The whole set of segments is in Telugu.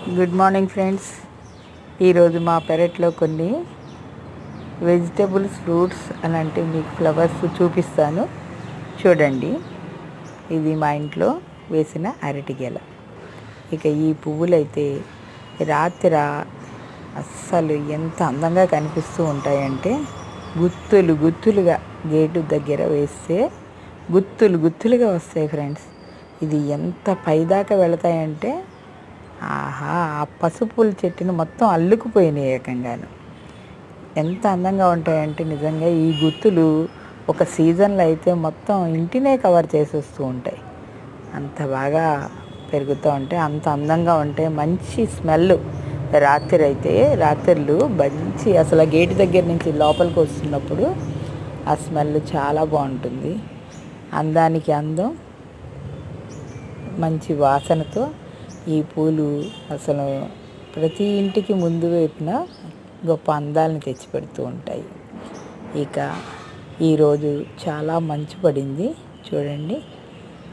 Good morning friends. ఈరోజు మా పెరట్లో కొన్ని వెజిటబుల్స్, ఫ్రూట్స్ అలాంటి మీకు ఫ్లవర్స్ చూపిస్తాను చూడండి. ఇది మా ఇంట్లో వేసిన అరటి గెల. ఇక ఈ పువ్వులు అయితే రాత్రి అస్సలు ఎంత అందంగా కనిపిస్తూ ఉంటాయంటే గుత్తులు గుత్తులుగా గేటు దగ్గర వేస్తే గుత్తులు గుత్తులుగా వస్తాయి ఫ్రెండ్స్. ఇది ఎంత పైదాకా వెళతాయంటే ఆహా, ఆ పసుపుల చెట్టుని మొత్తం అల్లుకుపోయినాయి ఏకంగాను. ఎంత అందంగా ఉంటాయంటే నిజంగా ఈ గుత్తులు ఒక సీజన్లో అయితే మొత్తం ఇంటినే కవర్ చేసేస్తూ ఉంటాయి. అంత బాగా పెరుగుతూ ఉంటాయి, అంత అందంగా ఉంటాయి. మంచి స్మెల్ రాత్రులు మంచి అసలు గేటు దగ్గర నుంచి లోపలికి వస్తున్నప్పుడు ఆ స్మెల్ చాలా బాగుంటుంది. అందానికి అందం, మంచి వాసనతో ఈ పూలు అసలు ప్రతి ఇంటికి ముందు వైపున గొప్ప అందాలను తెచ్చిపెడుతూ ఉంటాయి. ఇక ఈరోజు చాలా మంచు పడింది చూడండి.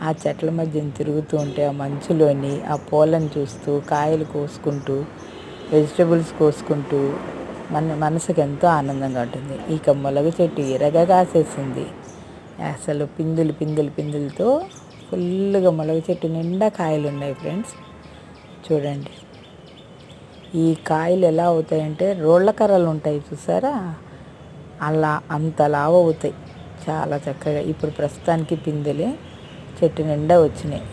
ఆ చెట్ల మధ్యన తిరుగుతూ ఉంటే ఆ మంచులోని ఆ పూలను చూస్తూ, కాయలు కోసుకుంటూ, వెజిటబుల్స్ కోసుకుంటూ మనసుకు ఎంతో ఆనందంగా ఉంటుంది. ఇక మొలగ చెట్టు ఎర్రగా కాసేసింది. అసలు పిందులతో ఫుల్గా మొలగ చెట్టు నిండా కాయలు ఉన్నాయి ఫ్రెండ్స్. చూడండి, ఈ కాయలు ఎలా అవుతాయంటే రోళ్ళ కర్రలు ఉంటాయి చూసారా, అలా అంత లావు అవుతాయి చాలా చక్కగా. ఇప్పుడు ప్రస్తుతానికి పిందెలే చెట్టు నిండా వచ్చినాయి.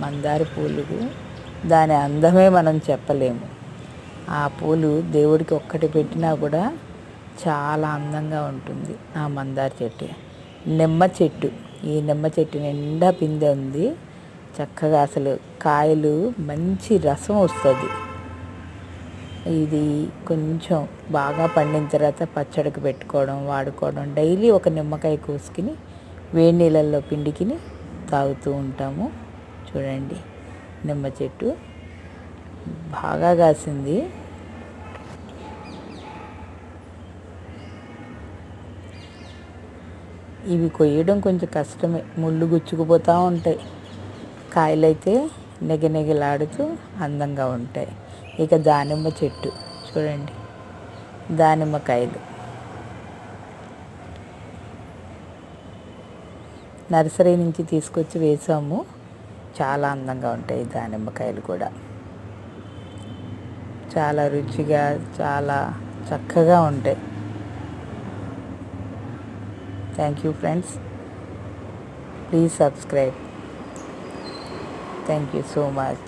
మందార పూలు దాని అందమే మనం చెప్పలేము. ఆ పూలు దేవుడికి ఒక్కటి పెట్టినా కూడా చాలా అందంగా ఉంటుంది ఆ మందార చెట్టు. నిమ్మ చెట్టు, ఈ నిమ్మ చెట్టు నిండా పిందె ఉంది చక్కగా. అసలు కాయలు మంచి రసం వస్తుంది. ఇది కొంచెం బాగా పండిన తర్వాత పచ్చడికి పెట్టుకోవడం, వాడుకోవడం. డైలీ ఒక నిమ్మకాయ కోసుకుని వేడి నీళ్ళల్లో పిండికిని తాగుతూ ఉంటాము. చూడండి, నిమ్మ చెట్టు బాగా కాసింది. ఇవి కొయ్యడం కొంచెం కష్టమే, ముళ్ళు గుచ్చుకుపోతూ ఉంటాయి. కాయలైతే నెగనెగలాడుతూ అందంగా ఉంటాయి. ఇక దానిమ్మ చెట్టు చూడండి, దానిమ్మకాయలు నర్సరీ నుంచి తీసుకొచ్చి వేసాము. చాలా అందంగా ఉంటాయి దానిమ్మకాయలు కూడా. చాలా రుచిగా, చాలా చక్కగా ఉంటాయి. Thank you friends. Please subscribe. Thank you so much.